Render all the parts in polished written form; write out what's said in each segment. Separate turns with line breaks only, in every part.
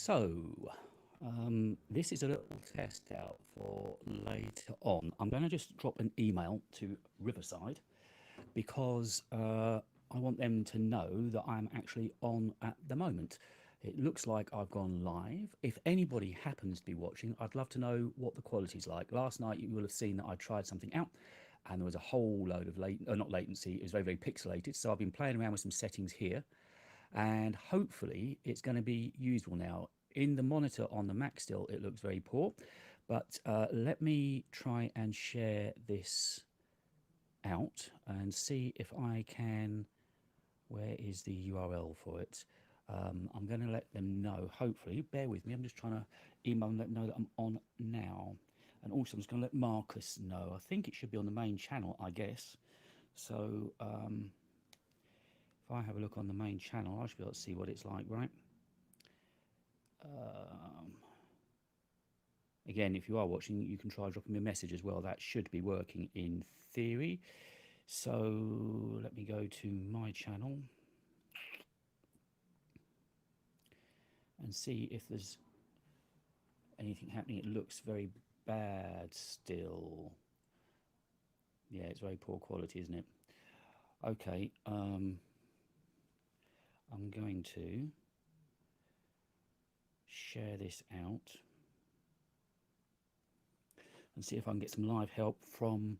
So, this is a little test out for later on. I'm going to just drop an email to Riverside because I want them to know that I'm actually on at the moment. It looks like I've gone live. If anybody happens to be watching, I'd love to know what the quality's like. Last night you will have seen that I tried something out and there was a whole load of not latency, it was very, very pixelated. So I've been playing around with some settings here and hopefully it's going to be usable now. In the monitor on the Mac still, it looks very poor, but let me try and share this out and see if I can. Where is the URL for it? I'm going to let them know, hopefully. Bear with me, I'm just trying to email and let them know that I'm on now. And also I'm just going to let Marcus know. I think it should be on the main channel, I guess. So if I have a look on the main channel, I should be able to see what it's like, right? Again, if you are watching, you can try dropping me a message as well. That should be working in theory. So let me go to my channel and see if there's anything happening. It looks very bad still. Yeah, it's very poor quality, isn't it? Okay, I'm going to share this out and see if I can get some live help from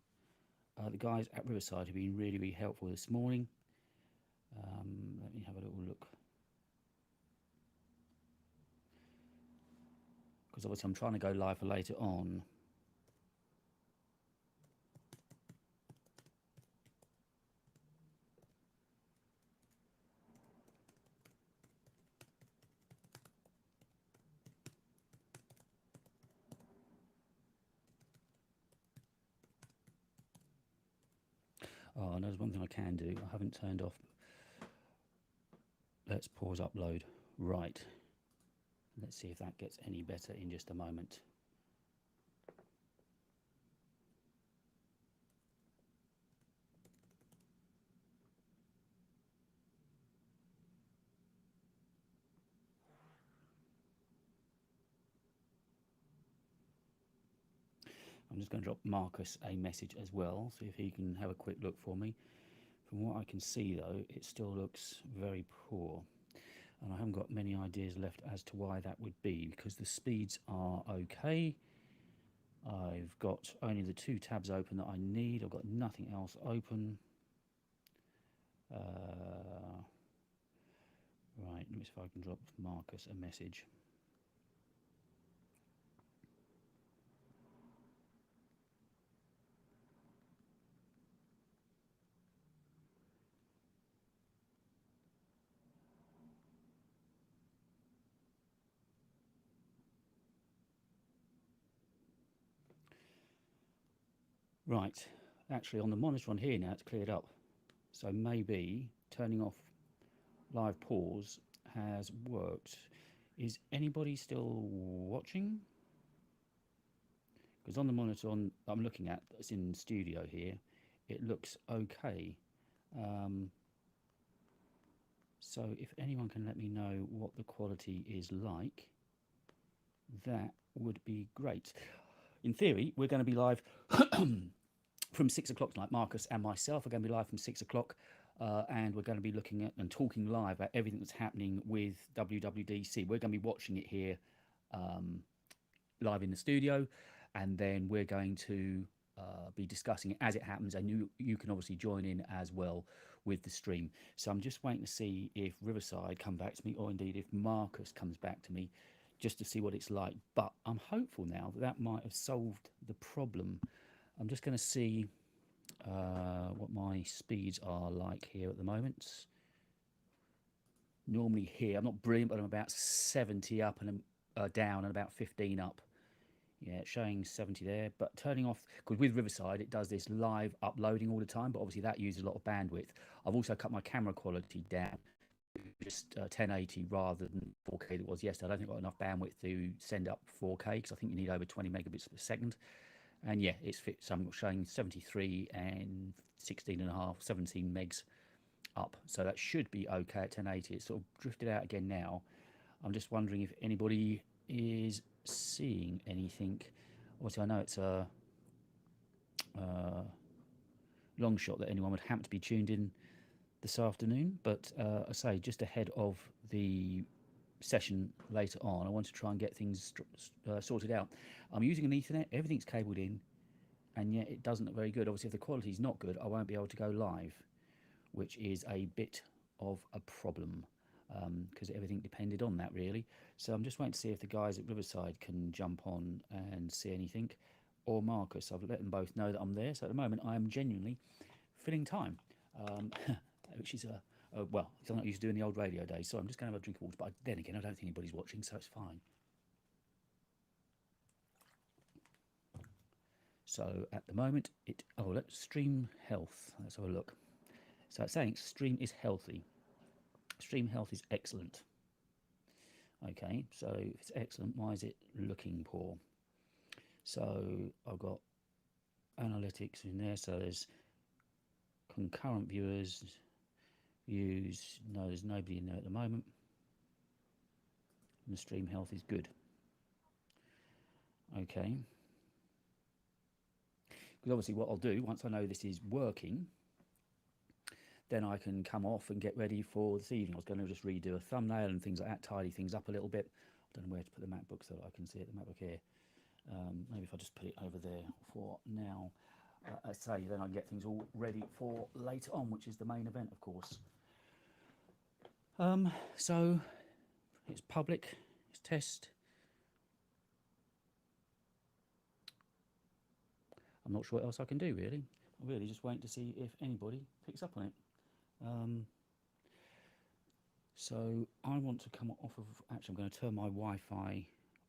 the guys at Riverside who've been really, really helpful this morning. Let me have a little look. Because obviously I'm trying to go live for later on. Oh, and there's one thing I can do. I haven't turned off. Let's pause upload. Right. Let's see if that gets any better in just a moment. I'm just going to drop Marcus a message as well, see if he can have a quick look for me. From what I can see though, it still looks very poor. And I haven't got many ideas left as to why that would be, because the speeds are okay. I've got only the 2 tabs open that I need. I've got nothing else open. Right, let me see if I can drop Marcus a message. Right, actually on the monitor on here now it's cleared up. So maybe turning off live pause has worked. Is anybody still watching? Because on the monitor I'm looking at, that's in studio here, it looks okay. So if anyone can let me know what the quality is like, that would be great. In theory, we're going to be live from 6 o'clock tonight. Marcus and myself are going to be live from 6 o'clock. And we're going to be looking at and talking live about everything that's happening with WWDC. We're going to be watching it here live in the studio, and then we're going to be discussing it as it happens, and you can obviously join in as well with the stream. So I'm just waiting to see if Riverside come back to me, or indeed if Marcus comes back to me, just to see what it's like. But I'm hopeful now that that might have solved the problem. I'm just going to see what my speeds are like here at the moment. Normally here, I'm not brilliant, but I'm about 70 up and down and about 15 up. Yeah, it's showing 70 there, but turning off, because with Riverside, it does this live uploading all the time, but obviously that uses a lot of bandwidth. I've also cut my camera quality down to just 1080 rather than 4K that was yesterday. I don't think I've got enough bandwidth to send up 4K, because I think you need over 20 megabits per second. And yeah, it's fit. So I'm showing 73 and 16 and a half, 17 megs up. So that should be okay at 1080. It's sort of drifted out again now. I'm just wondering if anybody is seeing anything. Obviously, I know it's a long shot that anyone would happen to be tuned in this afternoon, but I say just ahead of the session later on, I want to try and get things sorted out. I'm using an Ethernet, everything's cabled in, and yet it doesn't look very good. Obviously, if the quality is not good, I won't be able to go live, which is a bit of a problem because everything depended on that really. So I'm just waiting to see if the guys at Riverside can jump on and see anything, or Marcus. I've let them both know that I'm there. So at the moment, I am genuinely filling time, which is well, something I used to do in the old radio days. So I'm just going to have a drink of water. But then again, I don't think anybody's watching, so it's fine. So at the moment, let's stream health. Let's have a look. So it's saying stream is healthy. Stream health is excellent. Okay, so if it's excellent, why is it looking poor? So I've got analytics in there. So there's concurrent viewers, views. No, there's nobody in there at the moment. And the stream health is good. Okay. Because obviously what I'll do, once I know this is working, then I can come off and get ready for this evening. I was going to just redo a thumbnail and things like that, tidy things up a little bit. I don't know where to put the MacBook so that I can see it, the MacBook here. Maybe if I just put it over there for now. I say, then I can get things all ready for later on, which is the main event, of course. So it's public, it's test. I'm not sure what else I can do, really. I'm really just waiting to see if anybody picks up on it. So I want to come off of, actually I'm going to turn my Wi-Fi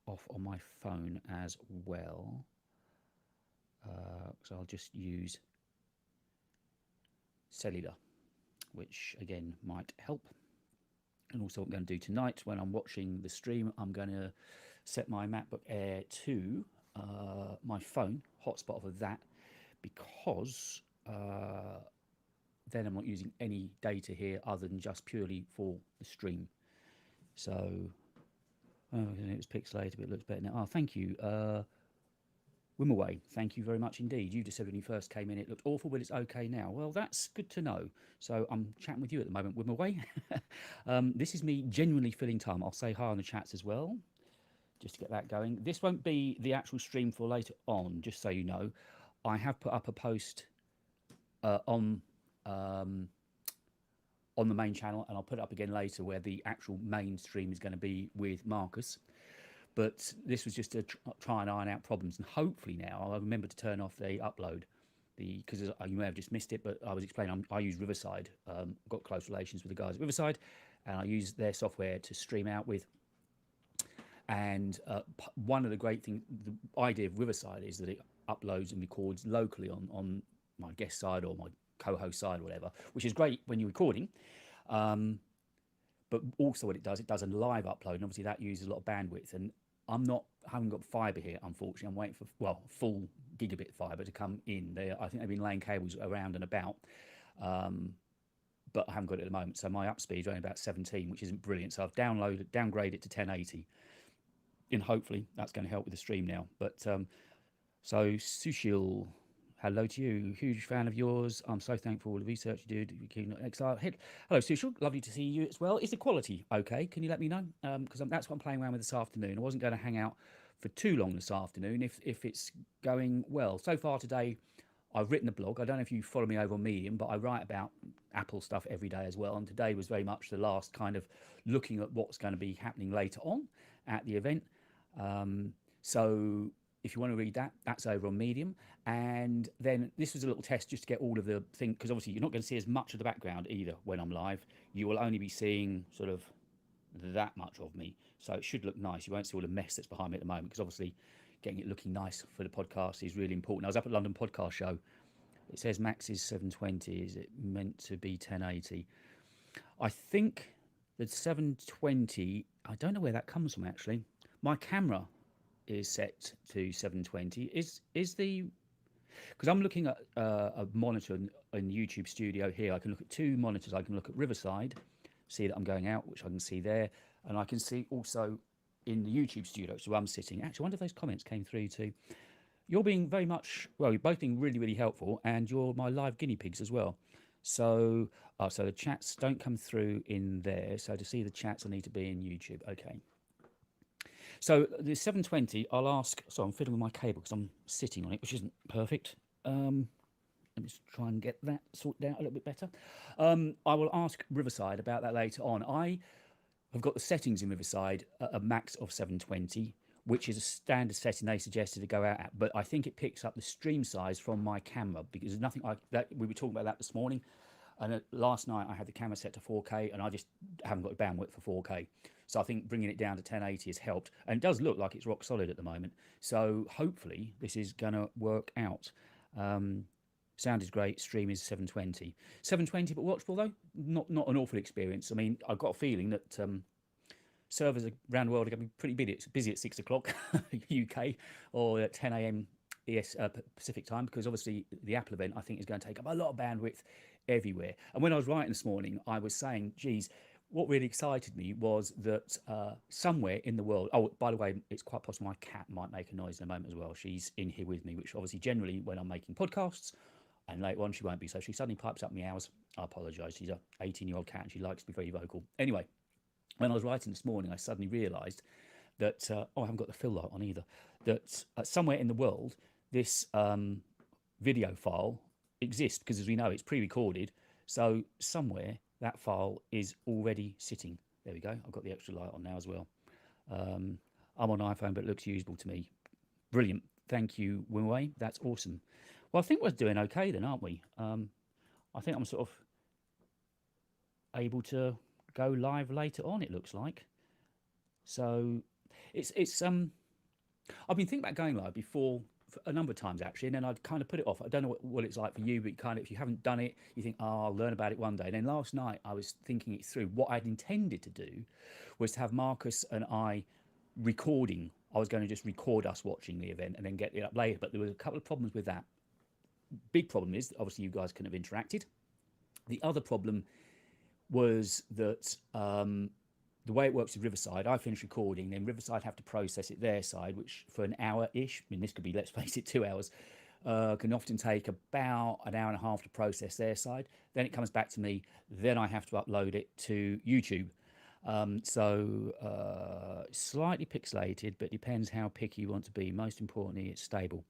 off on my phone as well. So I'll just use cellular, which again might help. And also what I'm going to do tonight when I'm watching the stream, I'm going to set my MacBook Air to my phone, hotspot of that, because then I'm not using any data here other than just purely for the stream. So, it was pixelated, but it looks better now. Oh, thank you. Wimaway, thank you very much indeed. You just said when you first came in, it looked awful, but it's okay now. Well, that's good to know. So I'm chatting with you at the moment, Wimaway. This is me genuinely filling time. I'll say hi on the chats as well, just to get that going. This won't be the actual stream for later on, just so you know. I have put up a post on the main channel, and I'll put it up again later where the actual main stream is going to be with Marcus. But this was just to try and iron out problems, and hopefully now I'll remember to turn off the upload, because you may have just missed it, but I was explaining I use Riverside. Got close relations with the guys at Riverside, and I use their software to stream out with. And one of the great things, the idea of Riverside is that it uploads and records locally on my guest side or my co-host side or whatever, which is great when you're recording. But also what it does a live upload, and obviously that uses a lot of bandwidth. And I haven't got fiber here, unfortunately. I'm waiting for, full gigabit fiber to come in. I think they've been laying cables around and about, but I haven't got it at the moment. So my up speed is only about 17, which isn't brilliant. So I've downgraded it to 1080, and hopefully that's going to help with the stream now. But so Sushil, hello to you. Huge fan of yours. I'm so thankful for all the research you did. Hello, Sushil. Lovely to see you as well. Is the quality okay? Can you let me know? Because that's what I'm playing around with this afternoon. I wasn't going to hang out for too long this afternoon if it's going well. So far today, I've written a blog. I don't know if you follow me over on Medium, but I write about Apple stuff every day as well. And today was very much the last kind of looking at what's going to be happening later on at the event. So if you want to read that, that's over on Medium. And then this was a little test just to get all of the things, because obviously you're not going to see as much of the background either when I'm live. You will only be seeing sort of that much of me. So it should look nice. You won't see all the mess that's behind me at the moment, because obviously getting it looking nice for the podcast is really important. I was up at London Podcast Show. It says max is 720. Is it meant to be 1080? I think that 720, I don't know where that comes from actually. My camera is set to 720. Is the, because I'm looking at a monitor in YouTube Studio here. I can look at two monitors. I can look at Riverside, see that I'm going out, which I can see there. And I can see also in the YouTube studio, so I'm sitting. Actually, I wonder if those comments came through too. You're being very much, well, you're both being really, really helpful, and you're my live guinea pigs as well. So, so the chats don't come through in there. So to see the chats, I need to be in YouTube. Okay. So the 720, I'll ask. So I'm fiddling with my cable because I'm sitting on it, which isn't perfect. Let me just try and get that sorted out a little bit better. I will ask Riverside about that later on. I've got the settings in Riverside at a max of 720, which is a standard setting they suggested to go out at. But I think it picks up the stream size from my camera because there's nothing like that. We were talking about that this morning. And last night I had the camera set to 4K and I just haven't got the bandwidth for 4K. So I think bringing it down to 1080 has helped. And it does look like it's rock solid at the moment. So hopefully this is going to work out. Sound is great. Stream is 720. 720 but watchable though? Not an awful experience. I mean, I've got a feeling that servers around the world are going to be pretty busy at 6 o'clock UK or at 10 a.m. Pacific time, because obviously the Apple event I think is going to take up a lot of bandwidth everywhere. And when I was writing this morning, I was saying, geez, what really excited me was that somewhere in the world, oh, by the way, it's quite possible my cat might make a noise in a moment as well. She's in here with me, which obviously generally when I'm making podcasts, and later on she won't be, so she suddenly pipes up meows. I apologise, she's a 18-year-old cat and she likes to be very vocal. Anyway, when I was writing this morning, I suddenly realised that, oh, I haven't got the fill light on either, that somewhere in the world, this video file exists, because as we know, it's pre-recorded. So somewhere that file is already sitting. There we go. I've got the extra light on now as well. I'm on iPhone, but it looks usable to me. Brilliant. Thank you, Winway. That's awesome. Well, I think we're doing okay then, aren't we? I think I'm sort of able to go live later on, it looks like. So it's I've been thinking about going live before a number of times actually, and then I'd kind of put it off. I don't know what it's like for you, but kind of, if you haven't done it, you think, oh, I'll learn about it one day. And then last night I was thinking it through. What I'd intended to do was to have Marcus and I recording. I was going to just record us watching the event and then get it up later, but there was a couple of problems with that. Big problem is obviously you guys couldn't have interacted. The other problem was that the way it works with Riverside, I finish recording, then Riverside have to process it their side, which for an hour-ish, I mean, this could be, let's face it, 2 hours, can often take about an hour and a half to process their side. Then it comes back to me, then I have to upload it to YouTube. Slightly pixelated, but depends how picky you want to be. Most importantly, it's stable.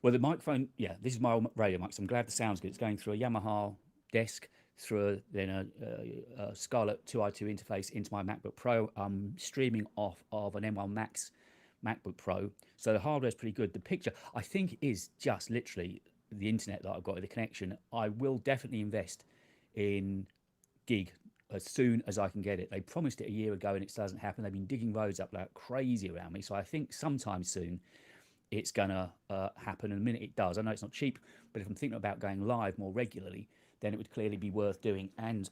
Well, the microphone, yeah, this is my old radio mic, so I'm glad the sound's good. It's going through a Yamaha desk, through a Scarlett 2i2 interface into my MacBook Pro. I'm streaming off of an M1 Max MacBook Pro, so the hardware's pretty good. The picture, I think, is just literally the internet that I've got, the connection. I will definitely invest in gig as soon as I can get it. They promised it a year ago and it still hasn't happened. They've been digging roads up like crazy around me, so I think sometime soon it's gonna happen. And the minute it does, I know it's not cheap, but if I'm thinking about going live more regularly, then it would clearly be worth doing. And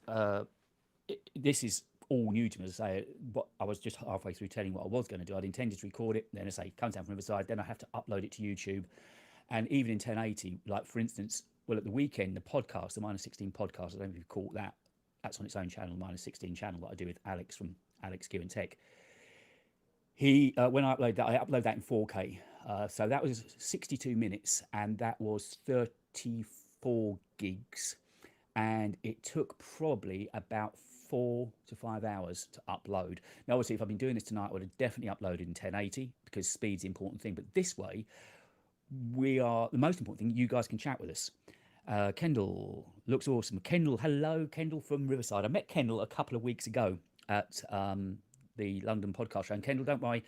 this is all new to me. As I say, what I was just halfway through telling what I was going to do. I'd intended to record it, then I say comes down from Riverside, then I have to upload it to YouTube. And even in 1080, like for instance, well, at the weekend, the podcast, the Minus 16 podcast, I don't know if you've caught that. That's on its own channel, Minus 16 channel that I do with Alex from Alex Gear and Tech. He, when I upload that in 4K. So that was 62 minutes and that was 34 gigs. And it took probably about 4 to 5 hours to upload. Now, obviously, if I've been doing this tonight, I would have definitely uploaded in 1080 because speed's the important thing. But this way, the most important thing, you guys can chat with us. Kendall looks awesome. Kendall, hello, Kendall from Riverside. I met Kendall a couple of weeks ago at the London podcast show. And Kendall, don't worry,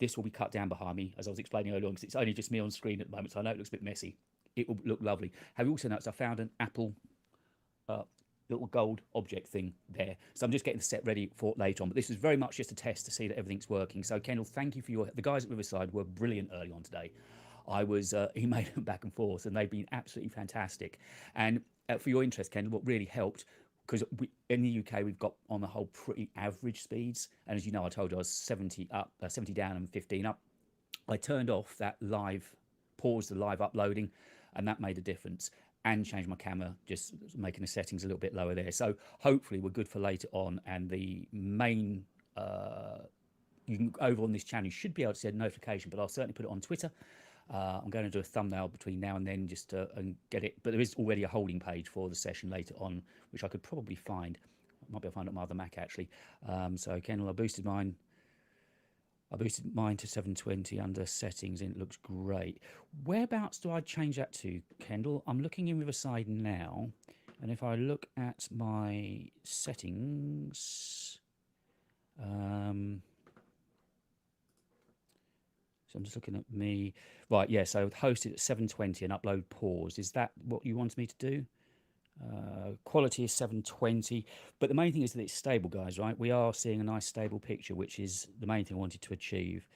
this will be cut down behind me, as I was explaining earlier on, because it's only just me on screen at the moment, so I know it looks a bit messy. It will look lovely. Have you also noticed I found an Apple little gold object thing there? So I'm just getting the set ready for later on, but this is very much just a test to see that everything's working. So Kendall, thank you for the guys at Riverside were brilliant early on today. I was emailing them back and forth and they've been absolutely fantastic. And for your interest, Kendall, what really helped, because in the UK we've got on the whole pretty average speeds, and as you know, I told you I was 70 up, 70 down and 15 up. I turned off that paused the live uploading, and that made a difference, and changed my camera, just making the settings a little bit lower there. So hopefully we're good for later on, and the main you can over on this channel. You should be able to see a notification, but I'll certainly put it on Twitter. I'm going to do a thumbnail between now and then just to and get it. But there is already a holding page for the session later on, which I could probably find. I might be able to find it on my other Mac actually. So Kendall, I boosted mine. To 720 under settings and it looks great. Whereabouts do I change that to, Kendall? I'm looking in Riverside now, and if I look at my settings, so I'm just looking at me. Right, yeah, so hosted at 720 and upload pause. Is that what you wanted me to do? Quality is 720, but the main thing is that it's stable, guys, right? We are seeing a nice stable picture, which is the main thing I wanted to achieve.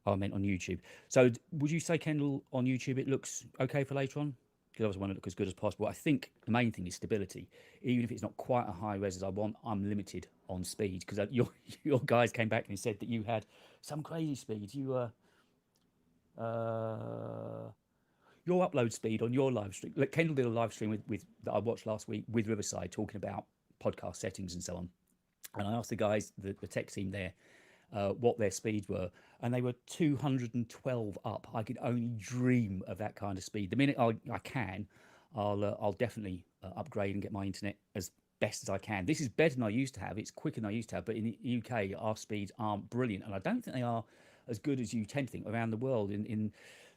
I meant on YouTube. So would you say, Kendall, on YouTube it looks okay for later on? Because I always want to look as good as possible. I think the main thing is stability. Even if it's not quite a high res as I want, I'm limited on speed, because your guys came back and said that you had some crazy speeds. You were your upload speed on your live stream. Like Kendall did a live stream with that I watched last week with Riverside, talking about podcast settings and so on. And I asked the guys, the tech team there, what their speeds were, and they were 212 up. I could only dream of that kind of speed. The minute I can, I'll definitely upgrade and get my internet as best as I can. This is better than I used to have. It's quicker than I used to have. But in the UK, our speeds aren't brilliant, and I don't think they are as good as you tend to think around the world. In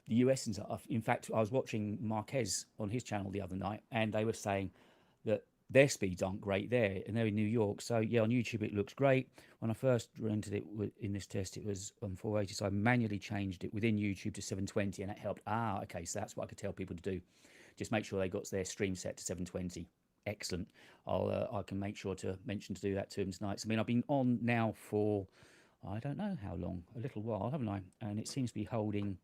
the US and stuff. In fact, I was watching Marquez on his channel the other night, and they were saying that their speeds aren't great there, and they're in New York. So yeah, on YouTube it looks great. When I first rented it in this test, it was on 480, so I manually changed it within YouTube to 720, and that helped. Okay, so that's what I could tell people to do. Just make sure they got their stream set to 720. Excellent. I can make sure to mention to do that to them tonight. So, I mean, I've been on now for I don't know how long, a little while, haven't I? And it seems to be holding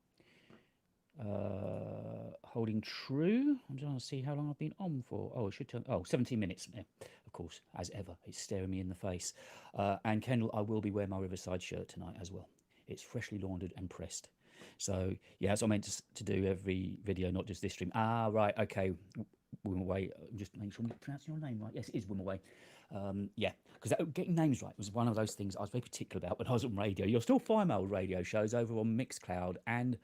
true. I'm trying to see how long I've been on for. Oh, it should tell. Oh, 17 minutes. Yeah, of course, as ever, it's staring me in the face. And Kendall, I will be wearing my Riverside shirt tonight as well. It's freshly laundered and pressed. So yeah, that's what I meant to do every video, not just this stream. Right, okay. Wimaway, just make sure I'm pronouncing your name right. Yes, it is Wimaway. Yeah, because getting names right was one of those things I was very particular about when I was on radio. You'll still find my old radio shows over on Mixcloud and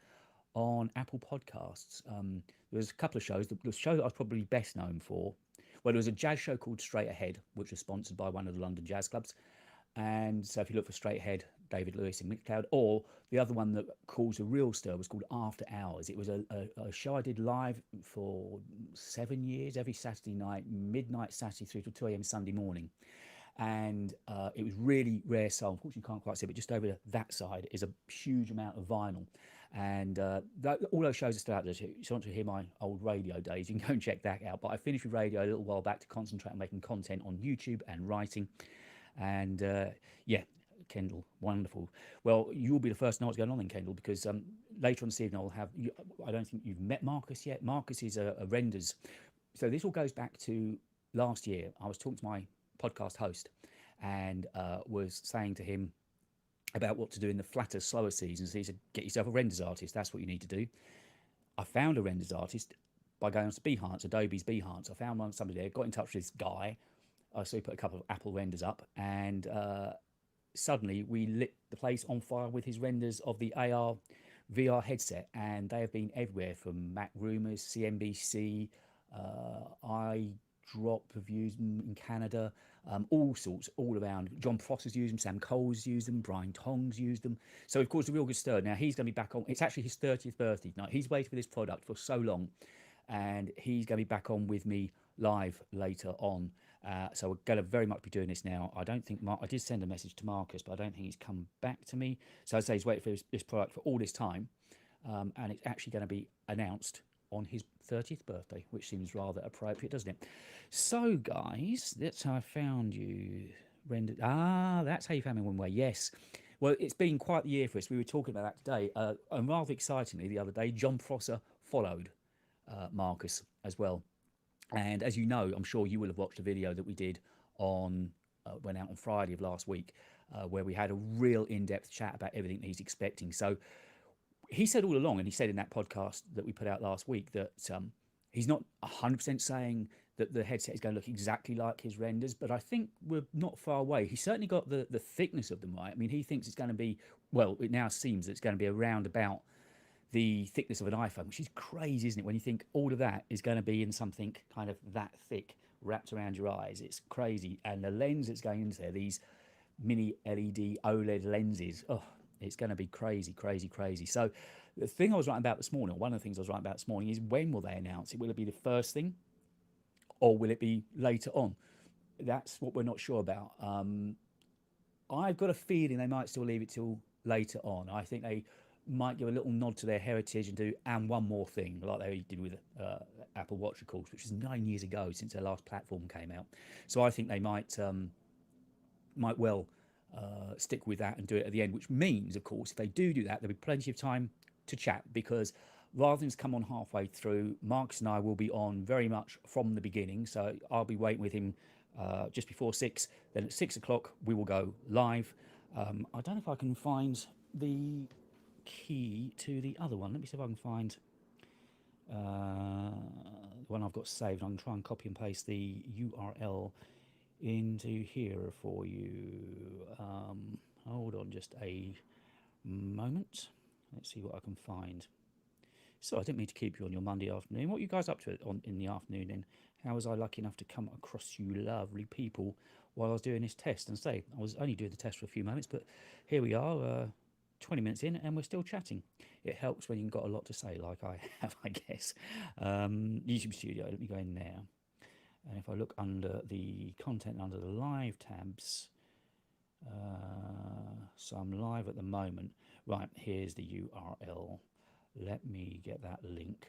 on Apple Podcasts. There was a couple of shows. The show that I was probably best known for, well, there was a jazz show called Straight Ahead, which was sponsored by one of the London jazz clubs. And so if you look for Straight Ahead, David Lewis in Mixcloud, or the other one that caused a real stir was called After Hours. It was a show I did live for 7 years, every Saturday night, midnight Saturday through to 2 a.m. Sunday morning. And it was really rare. So unfortunately you can't quite see it, but just over that side is a huge amount of vinyl. And all those shows are still out there. So if you want to hear my old radio days, you can go and check that out. But I finished with radio a little while back to concentrate on making content on YouTube and writing. And yeah, Kendall, wonderful. Well, you'll be the first to know what's going on then, Kendall, because later on this evening I'll have, I don't think you've met Marcus yet. Marcus is a renders. So this all goes back to last year. I was talking to my podcast host and was saying to him about what to do in the flatter, slower seasons. He said, get yourself a renders artist. That's what you need to do. I found a renders artist by going on to Behance, Adobe's Behance. I found somebody there, got in touch with this guy. So he put a couple of Apple renders up, and suddenly we lit the place on fire with his renders of the AR VR headset, and they have been everywhere from Mac Rumors, CNBC, iDrop have used them in Canada, all sorts, all around. John Prosser's used them, Sam Cole's used them, Brian Tong's used them. So of course a real good stir. Now he's going to be back on. It's actually his 30th birthday tonight. He's waited for this product for so long, and he's going to be back on with me live later on. So we're going to very much be doing this now. I don't think I did send a message to Marcus, but I don't think he's come back to me. So I'd say he's waited for this product for all this time, and it's actually going to be announced on his 30th birthday, which seems rather appropriate, doesn't it? So guys, that's how I found you. Rendered. That's how you found me one way. Yes. Well, it's been quite the year for us. We were talking about that today, and rather excitingly, the other day, John Prosser followed Marcus as well. And as you know, I'm sure you will have watched a video that we did on, went out on Friday of last week, where we had a real in-depth chat about everything that he's expecting. So he said all along, and he said in that podcast that we put out last week, that He's not 100% saying that the headset is going to look exactly like his renders, but I think we're not far away. He's certainly got the thickness of them right. I mean, he thinks it's going to be, well, it now seems it's going to be around about the thickness of an iPhone, which is crazy, isn't it? When you think all of that is going to be in something kind of that thick wrapped around your eyes, it's crazy. And the lens that's going into there, these mini LED OLED lenses, oh, it's going to be crazy, crazy, crazy. So the thing I was writing about this morning, or one of the things I was writing about this morning, is when will they announce it? Will it be the first thing, or will it be later on? That's what we're not sure about. I've got a feeling they might still leave it till later on. I think they might give a little nod to their heritage and do and one more thing, like they did with Apple Watch, of course, which is 9 years ago since their last platform came out. So I think they might well stick with that and do it at the end, which means, of course, if they do that, there'll be plenty of time to chat, because rather than come on halfway through, Marcus and I will be on very much from the beginning. So I'll be waiting with him just before 6. Then at 6 o'clock, we will go live. I don't know if I can find the key to the other one. Let me see if I can find the one I've got saved. I'm going to try and copy and paste the URL into here for you. Hold on just a moment. Let's see what I can find. So I didn't mean to keep you on your Monday afternoon. What are you guys up to in the afternoon then? How was I lucky enough to come across you lovely people while I was doing this test? And say, I was only doing the test for a few moments, but here we are, 20 minutes in, and we're still chatting. It helps when you've got a lot to say, like I have, I guess. YouTube Studio, let me go in there. And if I look under the content, under the live tabs, so I'm live at the moment. Right, here's the URL. Let me get that link.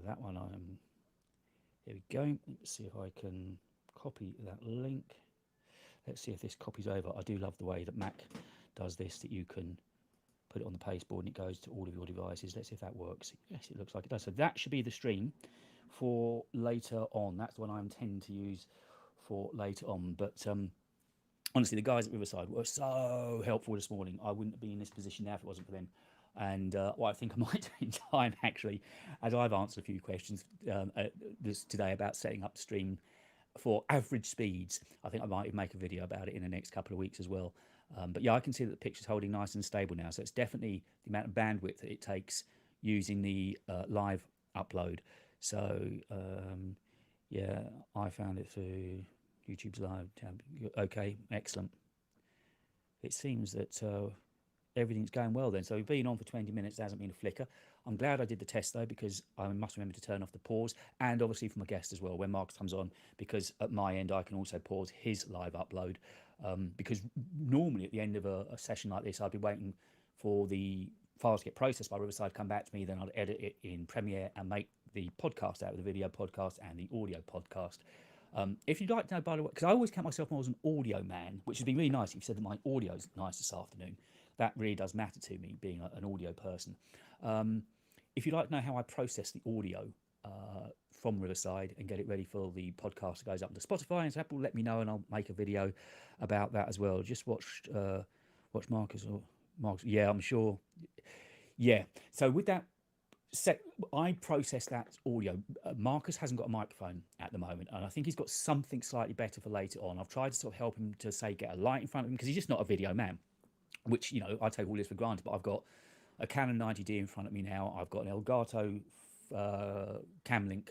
That one here we go. Let's see if I can copy that link. Let's see if this copies over. I do love the way that Mac does this, that you can put it on the pasteboard and it goes to all of your devices. Let's see if that works. Yes, it looks like it does. So that should be the stream for later on. That's the one I intend to use for later on. But honestly, the guys at Riverside were so helpful this morning. I wouldn't be in this position now if it wasn't for them. And what I think I might do in time, actually, as I've answered a few questions this today about setting up the stream for average speeds, I think I might make a video about it in the next couple of weeks as well. But yeah, I can see that the picture's holding nice and stable now. So it's definitely the amount of bandwidth that it takes using the live upload. So yeah, I found it through YouTube's live tab. Okay, excellent. It seems that everything's going well then. So we've been on for 20 minutes. There hasn't been a flicker. I'm glad I did the test though, because I must remember to turn off the pause, and obviously for my guest as well when Marcus comes on, because at my end I can also pause his live upload, because normally at the end of a session like this I'd be waiting for the files to get processed by Riverside, come back to me, then I'd edit it in Premiere and make the podcast out of the video podcast and the audio podcast. If you'd like to know, by the way, because I always count myself more as an audio man, which would be really nice if you said that my audio is nice this afternoon. That really does matter to me, being an audio person. If you'd like to know how I process the audio from Riverside and get it ready for the podcast that goes up to Spotify and Apple, let me know and I'll make a video about that as well. Just watch Marcus or Marcus. Yeah, I'm sure. Yeah. So with that, I process that audio. Marcus hasn't got a microphone at the moment, and I think he's got something slightly better for later on. I've tried to sort of help him to say get a light in front of him, because he's just not a video man, which, you know, I take all this for granted. But I've got a Canon 90D in front of me now. I've got an Elgato Camlink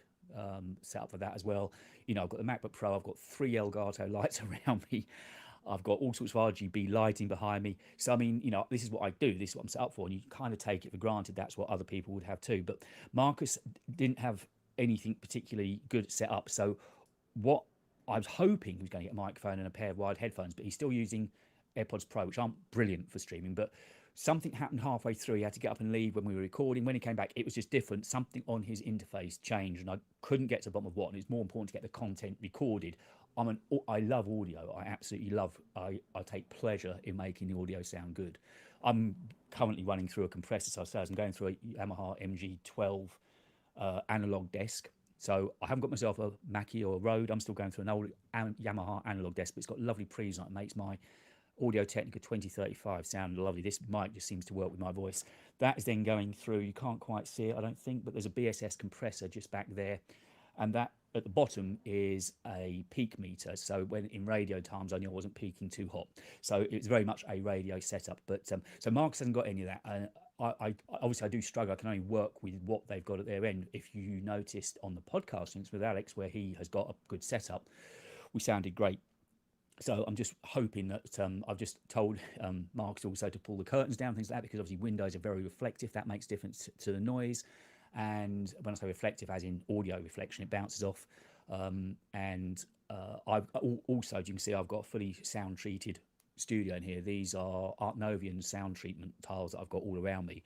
set up for that as well. You know, I've got the MacBook Pro. I've got 3 Elgato lights around me. I've got all sorts of RGB lighting behind me. So, I mean, you know, this is what I do. This is what I'm set up for. And you kind of take it for granted that's what other people would have too. But Marcus didn't have anything particularly good set up. So what I was hoping he was going to get a microphone and a pair of wired headphones, but he's still using AirPods Pro, which aren't brilliant for streaming. But something happened halfway through. He had to get up and leave when we were recording. When he came back, it was just different. Something on his interface changed, and I couldn't get to the bottom of what. And it's more important to get the content recorded. I love audio. I absolutely love. I take pleasure in making the audio sound good. I'm currently running through a compressor, so I'm going through a Yamaha MG12 analog desk. So I haven't got myself a Mackie or a Rode. I'm still going through an old Yamaha analog desk, but it's got lovely pre's on it. It makes my Audio Technica 2035 sounded lovely. This mic just seems to work with my voice. That is then going through, you can't quite see it, I don't think, but there's a BSS compressor just back there. And that at the bottom is a peak meter. So when in radio times, I knew I wasn't peaking too hot. So it's very much a radio setup. But so Marcus hasn't got any of that. And I obviously I do struggle. I can only work with what they've got at their end. If you noticed on the podcast links with Alex, where he has got a good setup, we sounded great. So I'm just hoping that I've just told Marcus also to pull the curtains down, things like that, because obviously windows are very reflective. That makes difference to the noise. And when I say reflective, as in audio reflection, it bounces off. I've also, as you can see, I've got a fully sound treated studio in here. These are Art Novian sound treatment tiles that I've got all around me.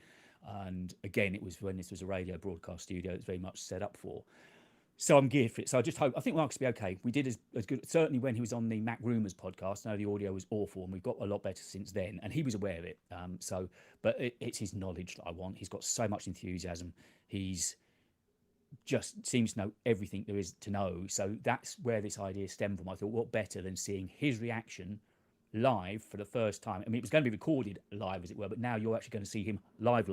And again, it was when this was a radio broadcast studio, it's very much set up for. So I'm geared for it. So I just hope, I think Marcus will be okay. We did as good, certainly when he was on the Mac Rumors podcast. I know the audio was awful and we've got a lot better since then. And he was aware of it. But it's his knowledge that I want. He's got so much enthusiasm. He's just seems to know everything there is to know. So that's where this idea stemmed from. I thought, what better than seeing his reaction live for the first time? I mean, it was going to be recorded live, as it were, but now you're actually going to see him live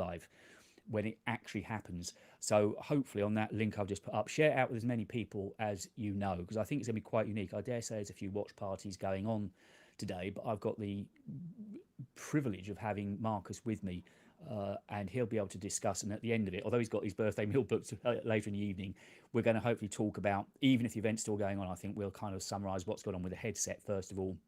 when it actually happens. So hopefully on that link I've just put up, share it out with as many people as you know, because I think it's going to be quite unique. I dare say there's a few watch parties going on today, but I've got the privilege of having Marcus with me, and he'll be able to discuss. And at the end of it, although he's got his birthday meal booked later in the evening, we're going to hopefully talk about, even if the event's still going on, I think we'll kind of summarize what's going on with the headset first of all,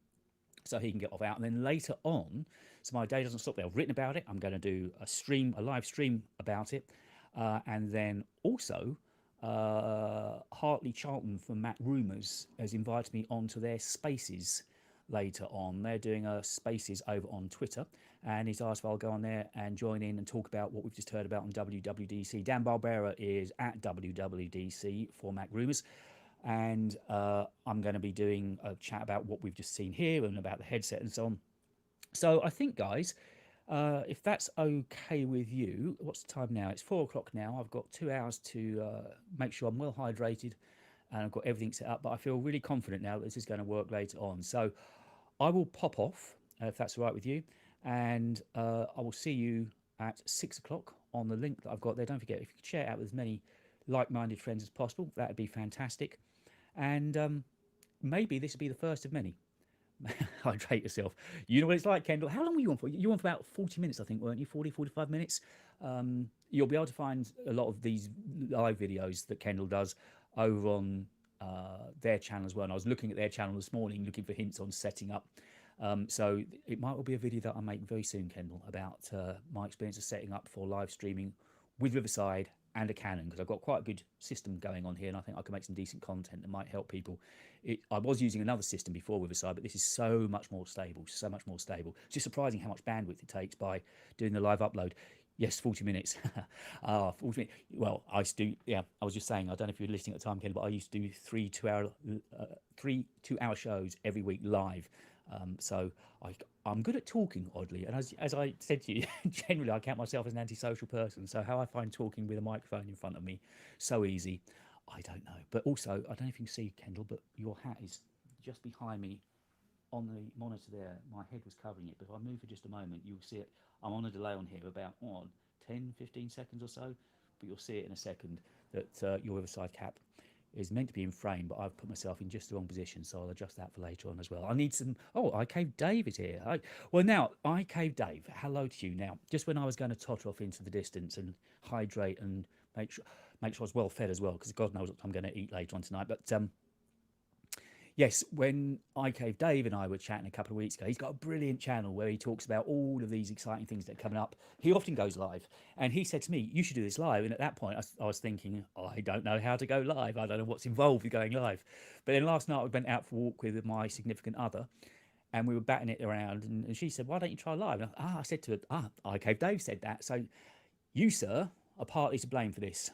so he can get off out. And then later on, so my day doesn't stop there, I've written about it, I'm going to do a live stream about it, and then also Hartley Charlton from Mac Rumors has invited me onto their Spaces later on. They're doing a Spaces over on Twitter, and he's asked if I'll go on there and join in and talk about what we've just heard about on WWDC. Dan Barbera is at WWDC for Mac Rumors, and I'm going to be doing a chat about what we've just seen here and about the headset and so on. So I think, guys, if that's okay with you, what's the time now? It's 4 o'clock now. I've got 2 hours to make sure I'm well hydrated and I've got everything set up, but I feel really confident now that this is going to work later on. So I will pop off, if that's all right with you, and I will see you at 6 o'clock on the link that I've got there. Don't forget, if you could share it out with as many like-minded friends as possible, that would be fantastic. And maybe this will be the first of many. Hydrate yourself. You know what it's like, Kendall. How long were you on for? You were on for about 40 minutes, I think, weren't you? 45 minutes. You'll be able to find a lot of these live videos that Kendall does over on their channel as well. And I was looking at their channel this morning, looking for hints on setting up. So it might well be a video that I make very soon, Kendall, about my experience of setting up for live streaming with Riverside and a Canon, because I've got quite a good system going on here, and I think I can make some decent content that might help people. I was using another system before Riverside, but this is so much more stable, so much more stable. It's just surprising how much bandwidth it takes by doing the live upload. Yes, 40 minutes. 40 minutes. Well, I used to do, yeah, I was just saying, I don't know if you were listening at the time, Ken, but I used to do three 2-hour shows every week live. So I'm good at talking, oddly. And as I said to you, generally I count myself as an antisocial person. So how I find talking with a microphone in front of me so easy, I don't know. But also, I don't know if you can see, Kendall, but your hat is just behind me on the monitor there. My head was covering it, but if I move for just a moment, you'll see it. I'm on a delay on here, about 10, 15 seconds or so, but you'll see it in a second that your Riverside cap is meant to be in frame, but I've put myself in just the wrong position, so I'll adjust that for later on as well. I need some... Oh, iCave Dave is here. Well, now, iCave Dave, hello to you. Now, just when I was going to totter off into the distance and hydrate and make sure I was well fed as well, because God knows what I'm going to eat later on tonight, but yes, when iCave Dave and I were chatting a couple of weeks ago, he's got a brilliant channel where he talks about all of these exciting things that are coming up. He often goes live, and he said to me, you should do this live. And at that point, I was thinking, I don't know how to go live. I don't know what's involved with going live. But then last night, I went out for a walk with my significant other, and we were batting it around, and she said, why don't you try live? And I said to her, iCave Dave said that. So you, sir, are partly to blame for this.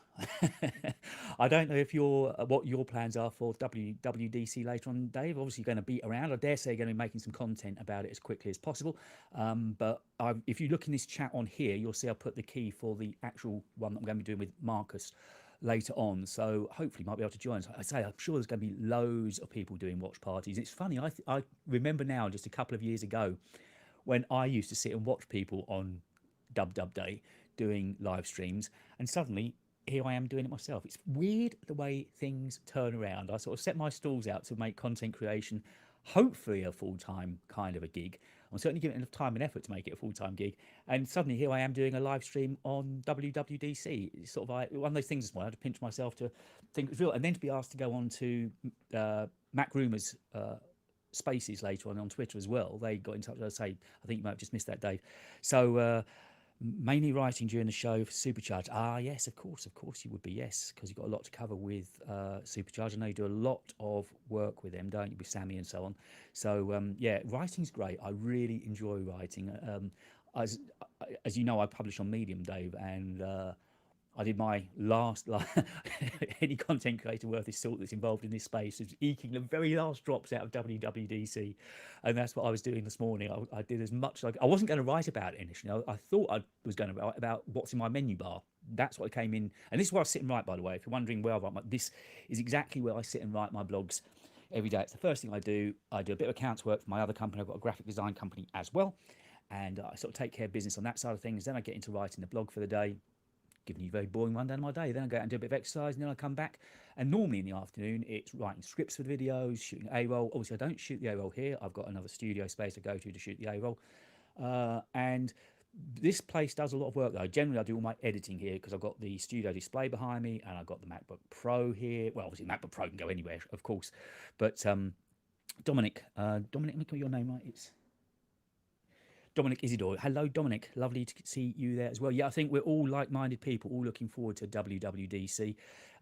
I don't know if what your plans are for WWDC later on, Dave. Obviously, you're going to be around. I dare say you're going to be making some content about it as quickly as possible. But if you look in this chat on here, you'll see I put the key for the actual one that I'm going to be doing with Marcus later on, so hopefully you might be able to join us. I say, I'm sure there's going to be loads of people doing watch parties. It's funny, I remember now, just a couple of years ago, when I used to sit and watch people on Dub Dub Day doing live streams, and suddenly here I am doing it myself. It's weird the way things turn around. I sort of set my stalls out to make content creation hopefully a full-time kind of a gig. I'm certainly giving it enough time and effort to make it a full-time gig. And suddenly here I am doing a live stream on WWDC. It's sort of like one of those things as well. I had to pinch myself to think it was real. And then to be asked to go on to Mac Rumour's spaces later on Twitter as well. They got in touch. I say, I think you might have just missed that, Dave. So mainly writing during the show for Supercharge. Ah, yes, of course you would be, yes, because you've got a lot to cover with Supercharge. I know you do a lot of work with them, don't you, with Sammy and so on. So yeah, writing's great. I really enjoy writing. As you know, I publish on Medium, Dave, and I did my last, any content creator worth his salt that's involved in this space is eking the very last drops out of WWDC. And that's what I was doing this morning. I did as much, like, I wasn't going to write about it initially. I thought I was going to write about what's in my menu bar. That's what came in. And this is where I sit and write, by the way. If you're wondering where I write, this is exactly where I sit and write my blogs every day. It's the first thing I do. I do a bit of accounts work for my other company. I've got a graphic design company as well. And I sort of take care of business on that side of things. Then I get into writing the blog for the day, giving you a very boring rundown of my day. Then I go out and do a bit of exercise, and then I come back. And normally in the afternoon, it's writing scripts for the videos, shooting A-roll. Obviously, I don't shoot the A-roll here. I've got another studio space to go to shoot the A-roll. And this place does a lot of work, though. Generally, I do all my editing here because I've got the studio display behind me, and I've got the MacBook Pro here. Well, obviously, MacBook Pro can go anywhere, of course. But Dominic, let me get your name right. It's Dominic Isidore. Hello, Dominic. Lovely to see you there as well. Yeah, I think we're all like-minded people, all looking forward to WWDC.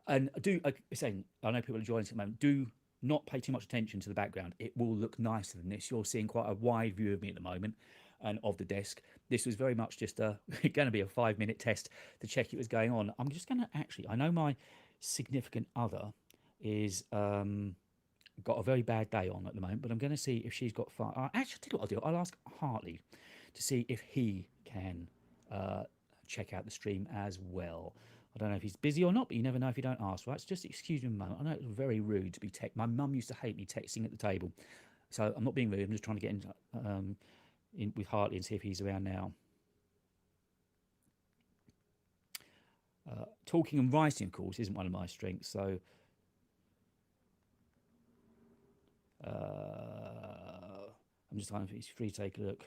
And I know people are joining us at the moment. Do not pay too much attention to the background. It will look nicer than this. You're seeing quite a wide view of me at the moment and of the desk. This was very much just going to be a 5-minute test to check it was going on. I'm just going to I know my significant other is got a very bad day on at the moment, but I'm going to see if she's got far. Actually, tell you what I'll do. I'll ask Hartley to see if he can check out the stream as well. I don't know if he's busy or not, but you never know if you don't ask, right? So just excuse me a moment. I know it's very rude to be my mum used to hate me texting at the table, so I'm not being rude. I'm just trying to get in with Hartley and see if he's around now. Talking and writing, of course, isn't one of my strengths, so I'm just trying if he's free to take a look.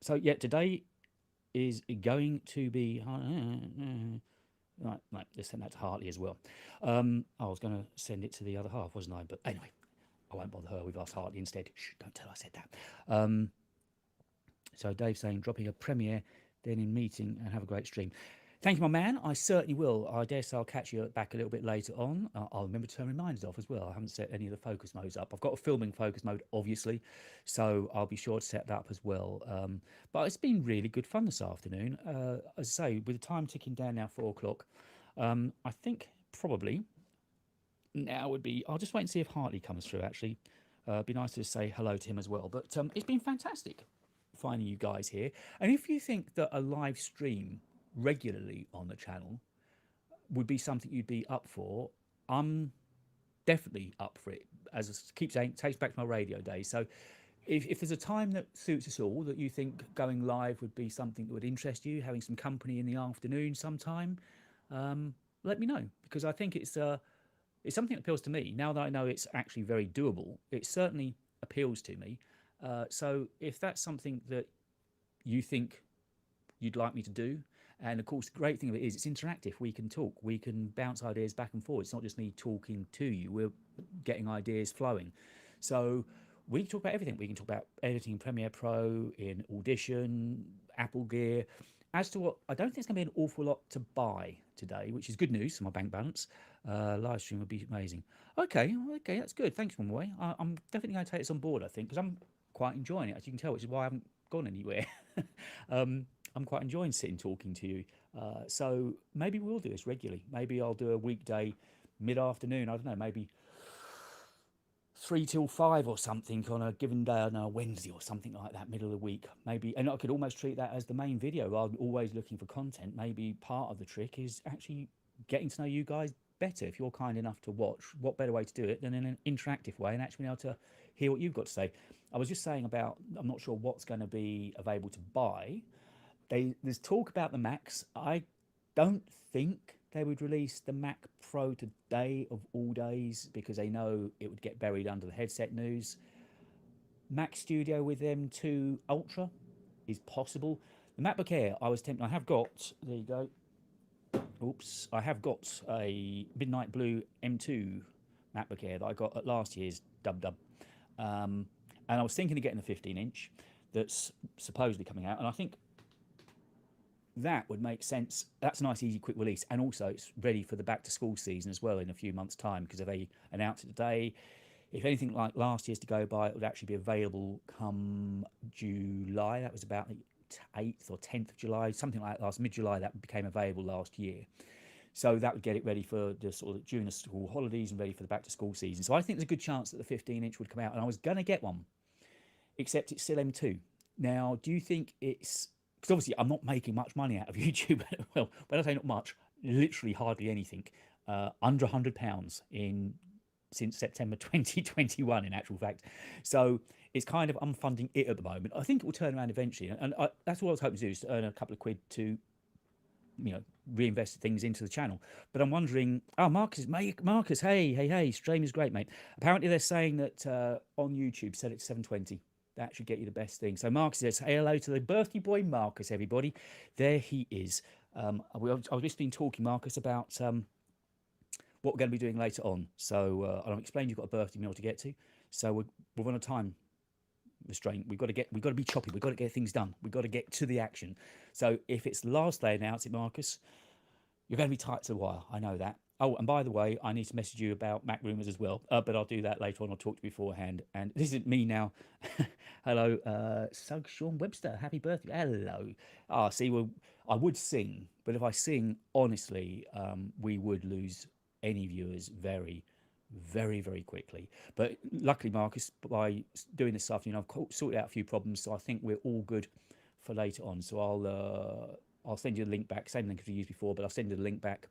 So yeah, today is going to be right. Let's send that to Hartley as well. I was going to send it to the other half, wasn't I? But anyway, I won't bother her. We've asked Hartley instead. Shh, don't tell her I said that. So Dave's saying dropping a premiere, then in meeting, and have a great stream. Thank you, my man. I certainly will. I dare say I'll catch you back a little bit later on. I'll remember to turn reminders off as well. I haven't set any of the focus modes up. I've got a filming focus mode, obviously, so I'll be sure to set that up as well. But it's been really good fun this afternoon. As I say, with the time ticking down now, 4 o'clock, I think probably now would be... I'll just wait and see if Hartley comes through, actually. It'd be nice to say hello to him as well. But it's been fantastic finding you guys here. And if you think that a live stream regularly on the channel would be something you'd be up for, I'm definitely up for it. As I keep saying, it takes back to my radio days. So if there's a time that suits us all, that you think going live would be something that would interest you, having some company in the afternoon sometime, let me know, because I think it's something that appeals to me. Now that I know it's actually very doable, it certainly appeals to me. So if that's something that you think you'd like me to do, and of course, the great thing of it is it's interactive. We can talk, we can bounce ideas back and forth. It's not just me talking to you, we're getting ideas flowing. So we can talk about everything. We can talk about editing in Premiere Pro, in Audition, Apple Gear. As to what, I don't think there's going to be an awful lot to buy today, which is good news for my bank balance. Live stream would be amazing. Okay, that's good. Thanks, one way. I'm definitely going to take this on board, I think, because I'm quite enjoying it, as you can tell, which is why I haven't gone anywhere. I'm quite enjoying sitting talking to you. So maybe we'll do this regularly. Maybe I'll do a weekday mid-afternoon. I don't know, maybe 3 till 5 or something on a given day, on a Wednesday or something like that, middle of the week, maybe. And I could almost treat that as the main video rather than always looking for content. Maybe part of the trick is actually getting to know you guys better. If you're kind enough to watch, what better way to do it than in an interactive way and actually being able to hear what you've got to say. I was just saying about, I'm not sure what's going to be available to buy. There's talk about the Macs. I don't think they would release the Mac Pro today of all days because they know it would get buried under the headset news. Mac Studio with M2 Ultra is possible. The MacBook Air, I was tempted. I have got, there you go. Oops, I have got a Midnight Blue M2 MacBook Air that I got at last year's Dub Dub. And I was thinking of getting a 15-inch that's supposedly coming out. And I think that would make sense. That's a nice, easy, quick release. And also it's ready for the back to school season as well in a few months' time, because if they announce it today, if anything like last year's to go by, it would actually be available come July. That was about the 8th or 10th of July, something like that, mid-July, that became available last year. So that would get it ready for the sort of June school holidays and ready for the back to school season. So I think there's a good chance that the 15-inch would come out, and I was going to get one, except it's still M2. Now, do you think it's, because obviously I'm not making much money out of YouTube. Well, when I say not much, literally hardly anything, under £100 since September 2021 in actual fact. So it's kind of, I'm funding it at the moment. I think it will turn around eventually, and that's what I was hoping to do, is to earn a couple of quid to, you know, reinvest things into the channel. But I'm wondering, oh, Marcus, hey, stream is great, mate. Apparently they're saying that on YouTube, set it to 720. That should get you the best thing. So Marcus says, hey, hello to the birthday boy Marcus, everybody. There he is. I've just been talking, Marcus, about what we're going to be doing later on. So I've explained you've got a birthday meal to get to. So we're on a time restraint. We've got to be choppy. We've got to get things done. We've got to get to the action. So if it's the last day announce it, Marcus, you're going to be tight to the wire. I know that. Oh, and by the way, I need to message you about Mac Rumors as well, but I'll do that later on. I'll talk to you beforehand. And this isn't me now. Hello, Sug Sean Webster. Happy birthday. Hello. Ah, see, well, I would sing, but if I sing, honestly, we would lose any viewers very, very, very quickly. But luckily, Marcus, by doing this afternoon, I've sorted out a few problems, so I think we're all good for later on. So I'll send you the link back, same link as we used before, but I'll send you the link back,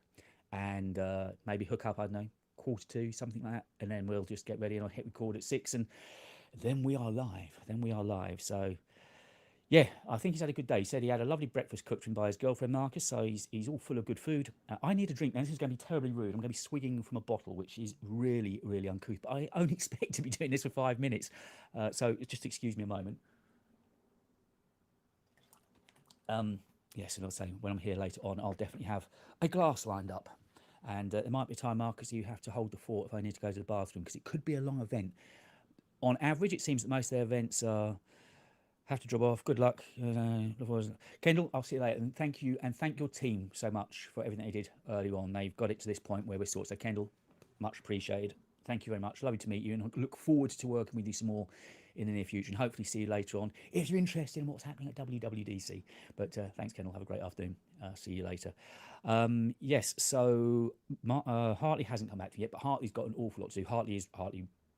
and maybe hook up, I don't know, 1:45, something like that, and then we'll just get ready, and I'll hit record at 6, and then we are live. So yeah, I think he's had a good day. He said he had a lovely breakfast cooked for him by his girlfriend Marcus, so he's all full of good food. I need a drink. Now this is going to be terribly rude. I'm going to be swigging from a bottle, which is really, really uncouth, but I only expect to be doing this for 5 minutes, so just excuse me a moment. Yes, and I'll say when I'm here later on, I'll definitely have a glass lined up. And there might be a time, Marcus, you have to hold the fort if I need to go to the bathroom, because it could be a long event. On average, it seems that most of their events have to drop off. Good luck. Kendall, I'll see you later. And thank you, and thank your team so much for everything they did earlier on. They've got it to this point where we're sorted. So, Kendall, much appreciated. Thank you very much. Lovely to meet you, and look forward to working with you some more in the near future, and hopefully see you later on if you're interested in what's happening at WWDC. But thanks, Kendall. Have a great afternoon. See you later. Yes, so Hartley hasn't come back to yet, but Hartley's got an awful lot to do. Hartley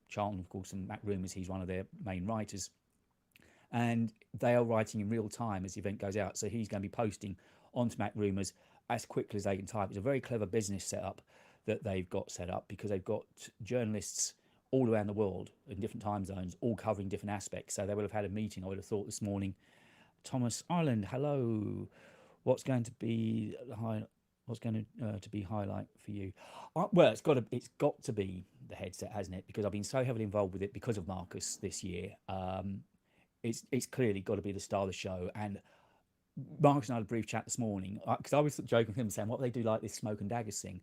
Charlton, of course, and Mac Rumors. He's one of their main writers, and they are writing in real time as the event goes out. So he's going to be posting onto Mac Rumors as quickly as they can type. It's a very clever business setup that they've got set up, because they've got journalists all around the world in different time zones, all covering different aspects. So they will have had a meeting, I would have thought, this morning. Thomas Ireland, hello. What's going to be highlight for you? Well, it's got to be the headset, hasn't it? Because I've been so heavily involved with it because of Marcus this year. It's clearly got to be the star of the show. And Marcus and I had a brief chat this morning, because I was joking with him saying, what they do like this Smoke and Daggers thing,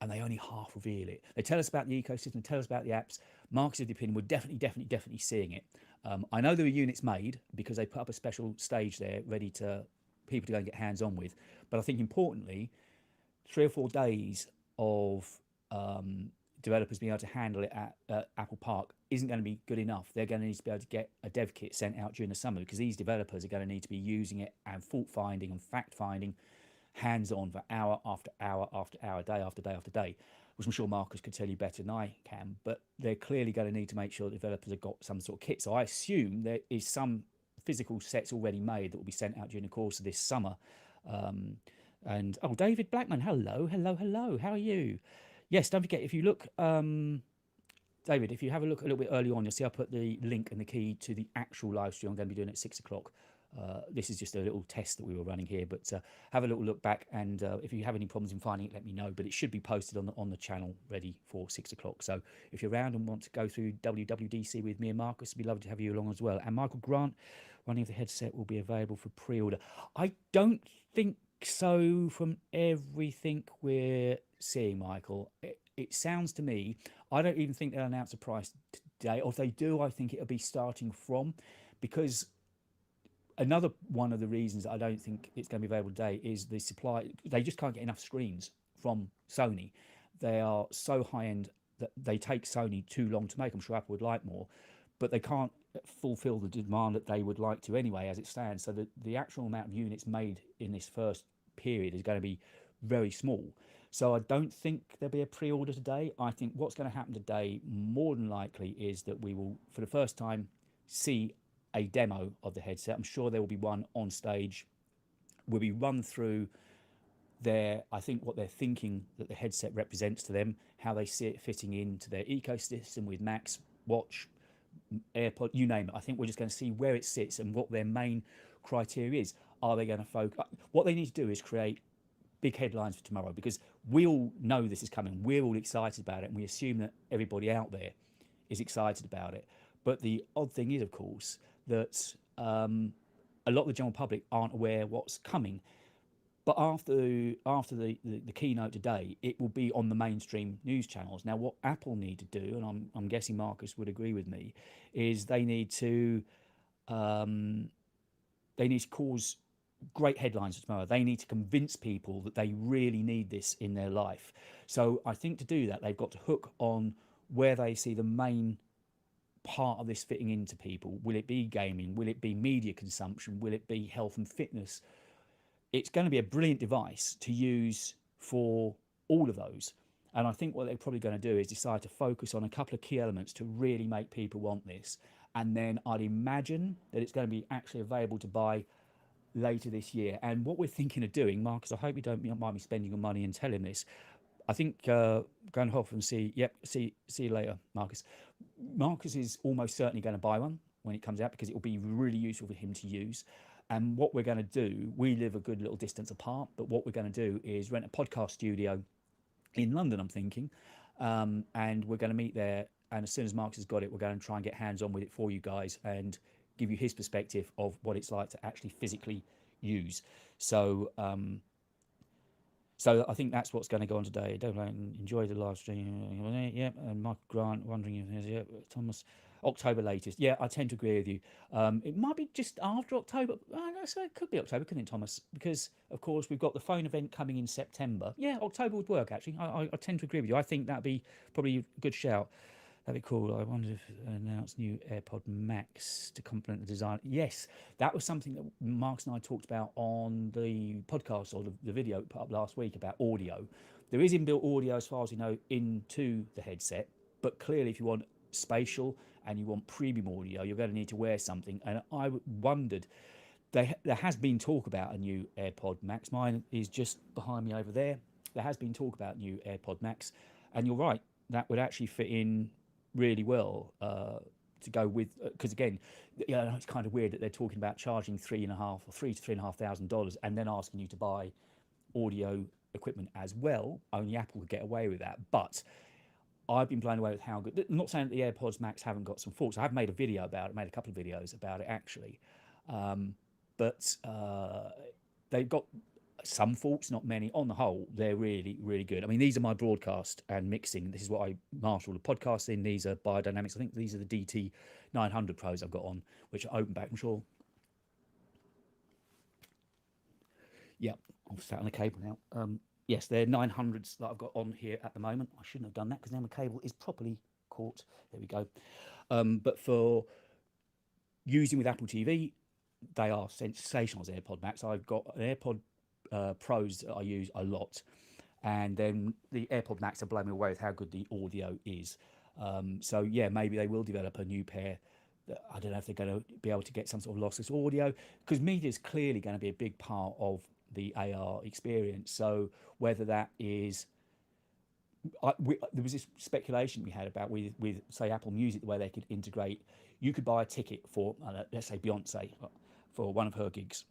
and they only half reveal it. They tell us about the ecosystem, tell us about the apps. Marcus is the opinion we're definitely seeing it. I know there are units made because they put up a special stage there ready to people to go and get hands on with. But I think importantly, 3 or 4 days of developers being able to handle it at Apple Park isn't going to be good enough. They're going to need to be able to get a dev kit sent out during the summer, because these developers are going to need to be using it and fault finding and fact finding hands-on for hour after hour after hour, day after day after day, which I'm sure Marcus could tell you better than I can, but they're clearly going to need to make sure developers have got some sort of kit. So I assume there is some physical sets already made that will be sent out during the course of this summer. Um, and oh, David Blackman, hello, hello, hello. How are you? Yes, don't forget if you look, David, if you have a look a little bit early on, you'll see I put the link and the key to the actual live stream I'm going to be doing at 6 o'clock. This is just a little test that we were running here, but have a little look back, and if you have any problems in finding it, let me know. But it should be posted on the channel, ready for 6 o'clock. So if you're around and want to go through WWDC with me and Marcus, it'd be lovely to have you along as well. And Michael Grant, running of the headset, will be available for pre-order. I don't think so from everything we're seeing, Michael. It sounds to me, I don't even think they'll announce a price today, or if they do, I think it'll be starting from, because another one of the reasons I don't think it's going to be available today is the supply. They just can't get enough screens from Sony. They are so high end that they take Sony too long to make. I'm sure Apple would like more, but they can't fulfill the demand that they would like to anyway as it stands. So the actual amount of units made in this first period is going to be very small. So I don't think there'll be a pre-order today. I think what's going to happen today, more than likely, is that we will, for the first time, see a demo of the headset. I'm sure there will be one on stage. Will be run through I think what they're thinking that the headset represents to them, how they see it fitting into their ecosystem with Max, Watch, AirPod, you name it. I think we're just going to see where it sits and what their main criteria is. Are they going to focus? What they need to do is create big headlines for tomorrow, because we all know this is coming. We're all excited about it, and we assume that everybody out there is excited about it. But the odd thing is, of course, that a lot of the general public aren't aware what's coming. But after the keynote today, it will be on the mainstream news channels. Now, what Apple need to do, and I'm guessing Marcus would agree with me, is they need to cause great headlines for tomorrow. They need to convince people that they really need this in their life. So I think to do that, they've got to hook on where they see the main part of this fitting into people. Will it be gaming? Will it be media consumption? Will it be health and fitness? It's going to be a brilliant device to use for all of those. And I think what they're probably going to do is decide to focus on a couple of key elements to really make people want this. And then I'd imagine that it's going to be actually available to buy later this year. And what we're thinking of doing, Marcus, I hope you don't mind me spending your money and telling this. I think going off and see you later, Marcus. Marcus is almost certainly going to buy one when it comes out, because it will be really useful for him to use. And what we're going to do, we live a good little distance apart, but what we're going to do is rent a podcast studio in London, I'm thinking, and we're going to meet there. And as soon as Marcus has got it, we're going to try and get hands on with it for you guys and give you his perspective of what it's like to actually physically use. So I think that's what's going to go on today. Don't enjoy the live stream. Yeah, and Michael Grant wondering if there's Thomas. October latest. Yeah, I tend to agree with you. It might be just after October. So it could be October, couldn't it, Thomas? Because, of course, we've got the phone event coming in September. Yeah, October would work, actually. I tend to agree with you. I think that'd be probably a good shout. That'd be cool. I wonder if they announced new AirPod Max to complement the design. Yes, that was something that Marcus and I talked about on the podcast, or the video put up last week, about audio. There is inbuilt audio, as far as we know, into the headset. But clearly, if you want spatial and you want premium audio, you're going to need to wear something. And I wondered, there has been talk about a new AirPod Max. Mine is just behind me over there. There has been talk about new AirPod Max, and you're right, that would actually fit in really well to go with, because again, it's kind of weird that they're talking about charging $3,500 to $3,500 and then asking you to buy audio equipment as well. Only Apple could get away with that, but I've been blown away with how good. I'm not saying that the AirPods Max haven't got some faults. I've made a video about it, made a couple of videos about it actually, but they've got some faults, not many. On the whole, they're really, really good. I mean, these are my broadcast and mixing. This is what I marshal the podcast in. These are Biodynamics. I think these are the DT 900 Pros I've got on, which are open back. I'm sure. Yeah, I've sat on a cable now. Yes, they're 900s that I've got on here at the moment. I shouldn't have done that because now my cable is properly caught. There we go. But for using with Apple TV, they are sensational as AirPod Max. I've got an AirPod Pros that I use a lot, and then the AirPod Max are blowing me away with how good the audio is. So yeah, maybe they will develop a new pair. I don't know if they're going to be able to get some sort of lossless audio, because media is clearly going to be a big part of the AR experience. So whether that is, there was this speculation we had about with say Apple Music, the way they could integrate. You could buy a ticket for let's say Beyonce for one of her gigs,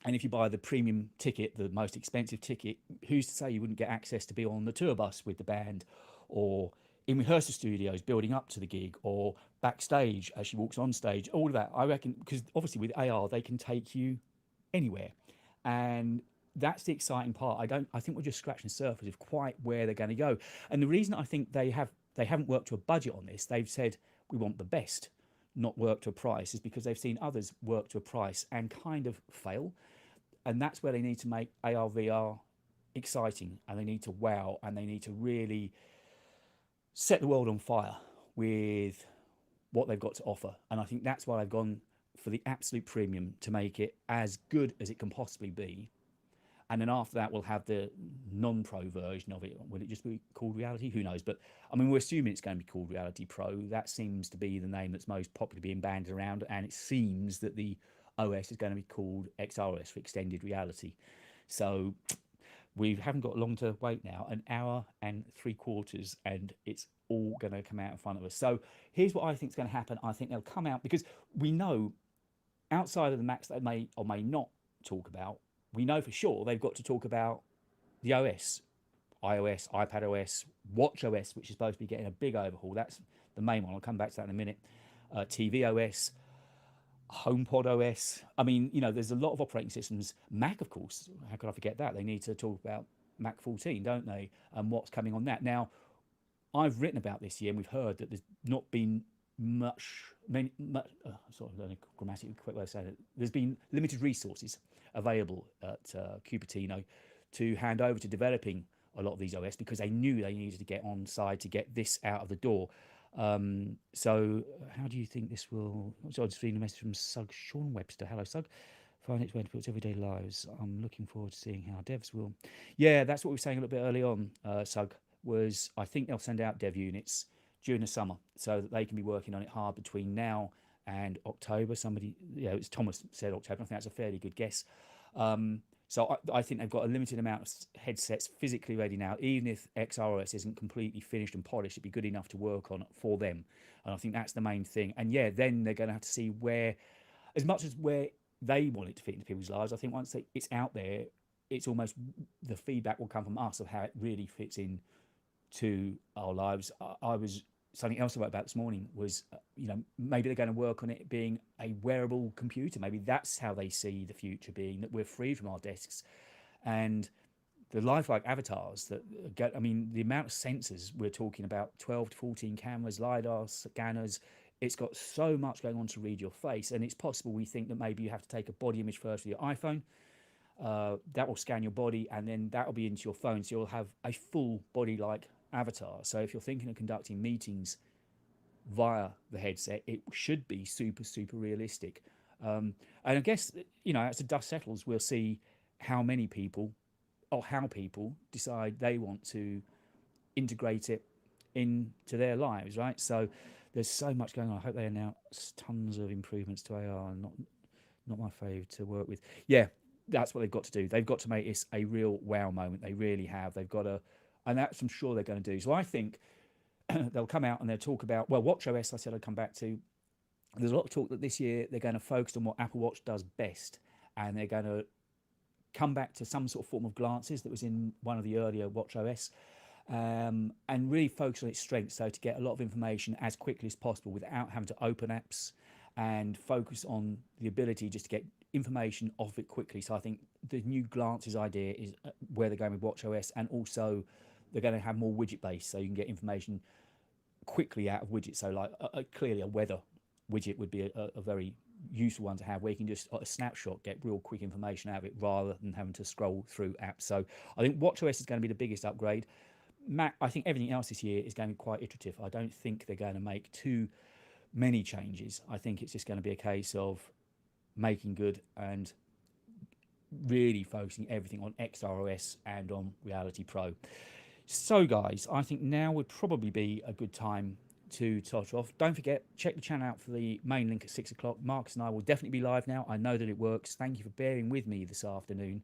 and if you buy the premium ticket, the most expensive ticket, who's to say you wouldn't get access to be on the tour bus with the band, or in rehearsal studios building up to the gig, or backstage as she walks on stage? All of that, I reckon, because obviously with AR they can take you anywhere, and that's the exciting part. I think we're just scratching the surface of quite where they're going to go. And the reason I think they haven't worked to a budget on this, they've said we want the best, not work to a price, is because they've seen others work to a price and kind of fail. And that's where they need to make AR VR exciting, and they need to wow, and they need to really set the world on fire with what they've got to offer. And I think that's why they've gone for the absolute premium, to make it as good as it can possibly be. And then after that, we'll have the non-pro version of it. Will it just be called Reality? Who knows? But I mean, we're assuming it's going to be called Reality Pro. That seems to be the name that's most popularly being banded around. And it seems that the OS is going to be called XROS, for Extended Reality. So we haven't got long to wait now, an hour and 3/4, and it's all going to come out in front of us. So here's what I think is going to happen. I think they'll come out, because we know outside of the Macs they may or may not talk about, we know for sure they've got to talk about the OS, iOS, iPad OS, Watch OS, which is supposed to be getting a big overhaul. That's the main one. I'll come back to that in a minute. TV OS, HomePod OS. I mean, there's a lot of operating systems. Mac, of course. How could I forget that? They need to talk about Mac 14, don't they? And what's coming on that. Now, I've written about this year, and we've heard that there's not been sort of a grammatically quick way of saying it. There's been limited resources available at Cupertino to hand over to developing a lot of these OS, because they knew they needed to get on side to get this out of the door. So how do you think this will... So I just reading a message from Sug Sean Webster. Hello, Sug. Find its way into its everyday lives. I'm looking forward to seeing how devs will... Yeah, that's what we were saying a little bit early on, Sug, was I think they'll send out dev units during the summer so that they can be working on it hard between now and October. Somebody, it's Thomas said October. I think that's a fairly good guess. So I think they've got a limited amount of headsets physically ready now. Even if XROS isn't completely finished and polished, it'd be good enough to work on for them. And I think that's the main thing. And yeah, then they're going to have to see where, as much as where they want it to fit into people's lives, I think once it's out there, it's almost, the feedback will come from us of how it really fits in to our lives. I was... Something else I wrote about this morning was, maybe they're going to work on it being a wearable computer. Maybe that's how they see the future being, that we're free from our desks. And the lifelike avatars that get, I mean, the amount of sensors we're talking about, 12 to 14 cameras, LiDAR scanners, it's got so much going on to read your face. And it's possible we think that maybe you have to take a body image first with your iPhone. That will scan your body, and then that will be into your phone. So you'll have a full body-like avatar. So if you're thinking of conducting meetings via the headset, it should be super realistic. And I guess, as the dust settles, we'll see how many people, or how people decide they want to integrate it into their lives, right? So there's so much going on. I hope they announce tons of improvements to AR. Not my fave to work with. Yeah, that's what they've got to do. They've got to make this a real wow moment. They really have. They've got to... And that's, I'm sure they're going to do. So I think they'll come out and they'll talk about, well, WatchOS, I said I'd come back to. There's a lot of talk that this year they're going to focus on what Apple Watch does best. And they're going to come back to some sort of form of glances that was in one of the earlier WatchOS, and really focus on its strengths. So to get a lot of information as quickly as possible without having to open apps, and focus on the ability just to get information off it quickly. So I think the new glances idea is where they're going with WatchOS, and also they're going to have more widget based, so you can get information quickly out of widgets. So like clearly a weather widget would be a very useful one to have, where you can just a snapshot get real quick information out of it rather than having to scroll through apps. So I think WatchOS is going to be the biggest upgrade. Mac, I think everything else this year is going to be quite iterative. I don't think they're going to make too many changes. I think it's just going to be a case of making good and really focusing everything on XROS and on Reality Pro. So, guys, I think now would probably be a good time to tot off. Don't forget, check the channel out for the main link at 6 o'clock. Marcus and I will definitely be live now. I know that it works. Thank you for bearing with me this afternoon.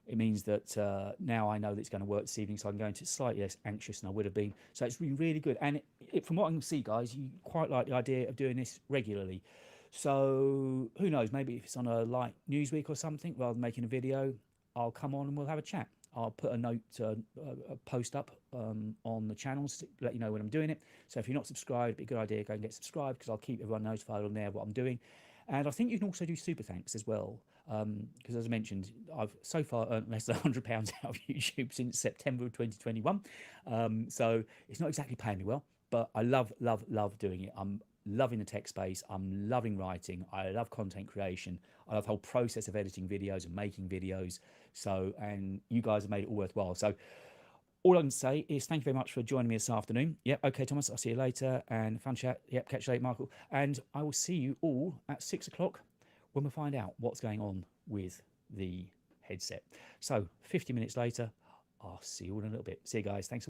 It means that now I know that it's going to work this evening, so I'm going to slightly less anxious than I would have been. So it's really good. And from what I can see, guys, you quite like the idea of doing this regularly. So who knows, maybe if it's on a light news week or something, rather than making a video, I'll come on and we'll have a chat. I'll put a note, a post up on the channels to let you know when I'm doing it. So if you're not subscribed, it'd be a good idea, go and get subscribed, because I'll keep everyone notified on there what I'm doing. And I think you can also do super thanks as well. Because as I mentioned, I've so far earned less than £100 out of YouTube since September of 2021. So it's not exactly paying me well, but I love doing it. I'm loving the tech space. I'm loving writing. I love content creation. I love the whole process of editing videos and making videos. So, and you guys have made it all worthwhile. So all I can say is thank you very much for joining me this afternoon. Yep, okay, Thomas, I'll see you later. And fun chat. Yep, catch you later, Michael. And I will see you all at 6 o'clock when we find out what's going on with the headset. So 50 minutes later, I'll see you all in a little bit. See you guys. Thanks.